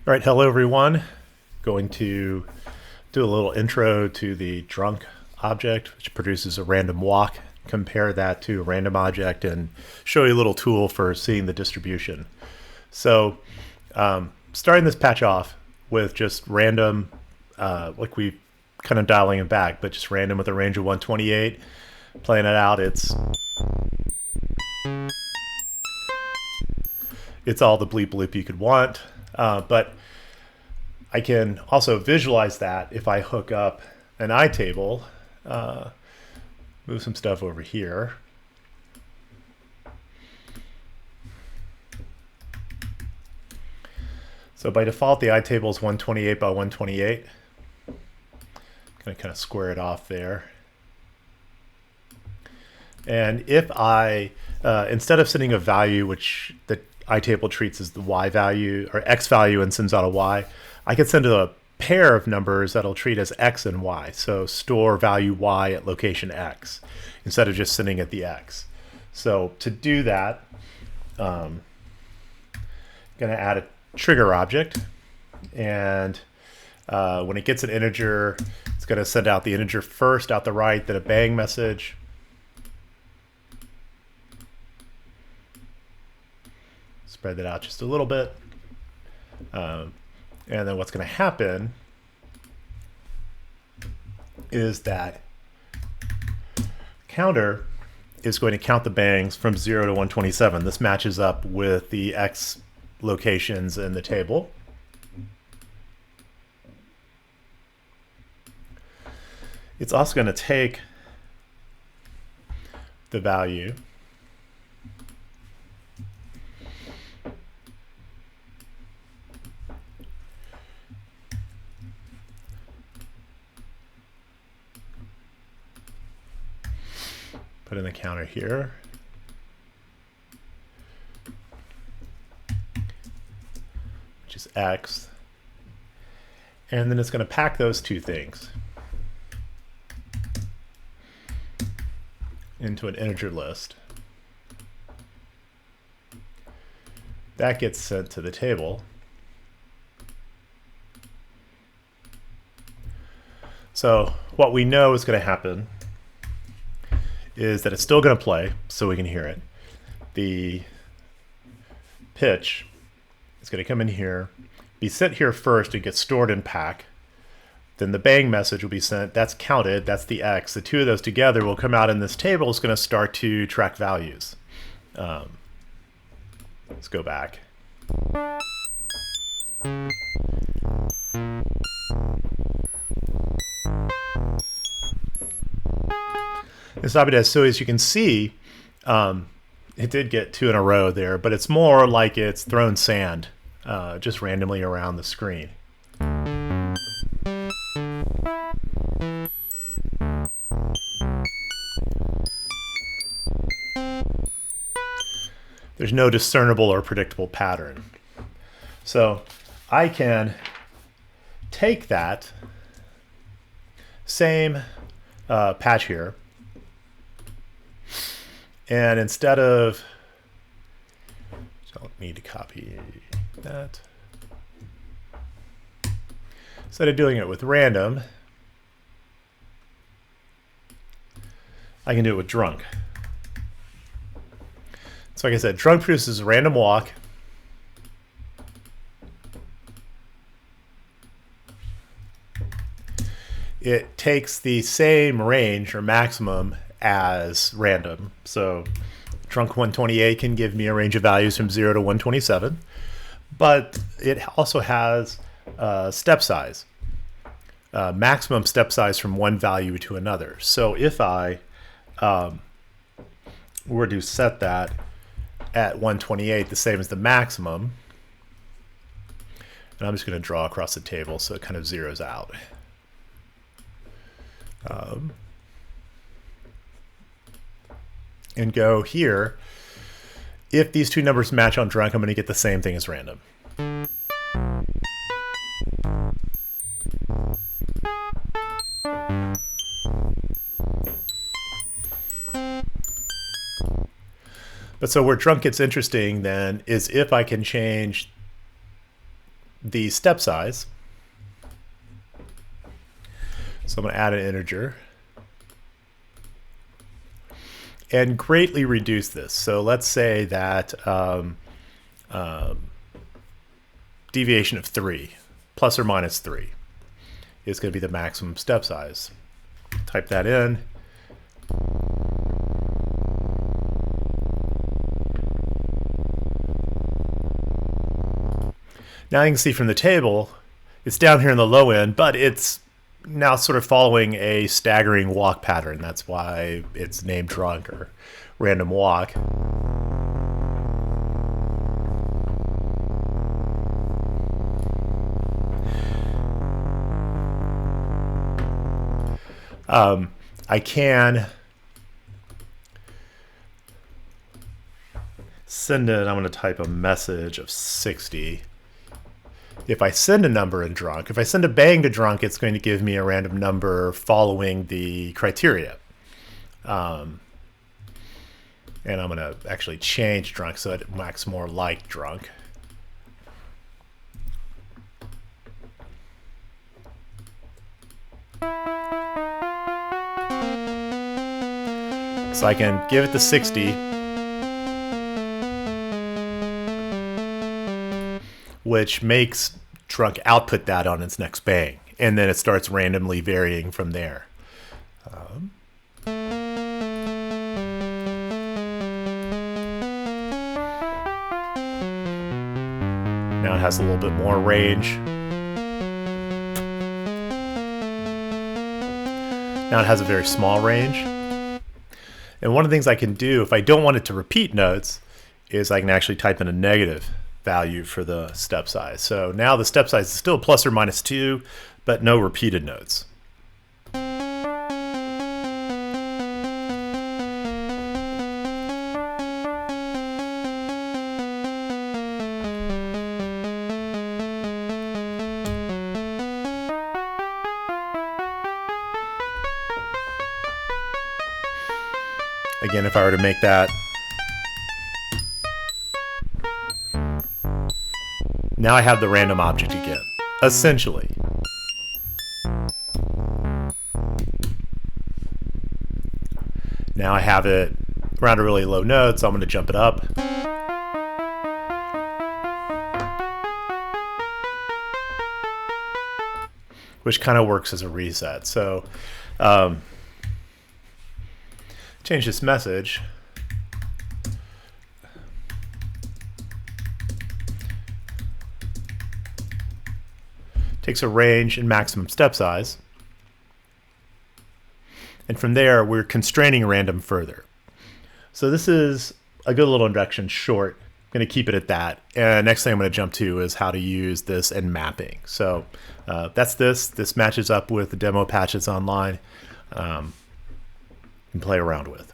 All right, hello everyone. Going to do a little intro to the drunk object, which produces a random walk. Compare that to a random object and show you a little tool for seeing the distribution. So, starting this patch off with just random, like we kind of dialing it back, but just random with a range of 128. Playing it out, it's all the bleep bloop you could want. But I can also visualize that if I hook up an iTable, move some stuff over here. So by default, the iTable is 128 by 128. Gonna kind of square it off there. And if I, instead of sending a value which the iTable treats as the Y value or X value and sends out a Y, I could send a pair of numbers that'll treat as X and Y. So store value Y at location X instead of just sending it the X. So to do that, I'm going to add a trigger object. And when it gets an integer, it's going to send out the integer first out the right, then a bang message. Spread that out just a little bit. And then what's going to happen is that counter is going to count the bangs from 0 to 127. This matches up with the X locations in the table. It's also going to take the value put in the counter here. Which is X. And then it's going to pack those two things into an integer list. That gets sent to the table. So what we know is going to happen is that it's still going to play, so we can hear it. The pitch is going to come in here, be sent here first and get stored in pack. Then the bang message will be sent. That's counted. That's the X. The two of those together will come out in this table. It's going to start to track values. Let's go back. So as you can see, it did get 2 in a row there, but it's more like it's thrown sand just randomly around the screen. There's no discernible or predictable pattern. So I can take that same patch here, and instead of, don't need to copy that. Instead of doing it with random, I can do it with drunk. So like I said, drunk produces a random walk. It takes the same range or maximum as random. So drunk 128 can give me a range of values from 0 to 127, but it also has step size, maximum step size from one value to another. So if I were to set that at 128, the same as the maximum, and I'm just going to draw across the table so it kind of zeroes out. And go here. If these two numbers match on drunk, I'm going to get the same thing as random. But so where drunk gets interesting then is if I can change the step size. So I'm going to add an integer and greatly reduce this. So let's say that deviation of 3, plus or minus 3, is going to be the maximum step size. Type that in. Now you can see from the table, it's down here in the low end, but it's now sort of following a staggering walk pattern. That's why it's named drunk or random walk. I can send it, I'm going to type a message of 60. If I send a number in drunk, if I send a bang to drunk, it's going to give me a random number following the criteria. And I'm going to actually change drunk so it acts more like drunk. So I can give it the 60, which makes drunk output that on its next bang, and then it starts randomly varying from there. Now it has a little bit more range. Now it has a very small range. And one of the things I can do, if I don't want it to repeat notes, is I can actually type in a negative value for the step size. So now the step size is still plus or minus 2, but no repeated notes. Again, if I were to make that, now I have the random object again, essentially. Now I have it around a really low note, so I'm going to jump it up. Which kind of works as a reset. So change this message. Takes a range and maximum step size. And from there, we're constraining random further. So this is a good little introduction, short. I'm going to keep it at that. And next thing I'm going to jump to is how to use this in mapping. So that's this. This matches up with the demo patches online. And play around with.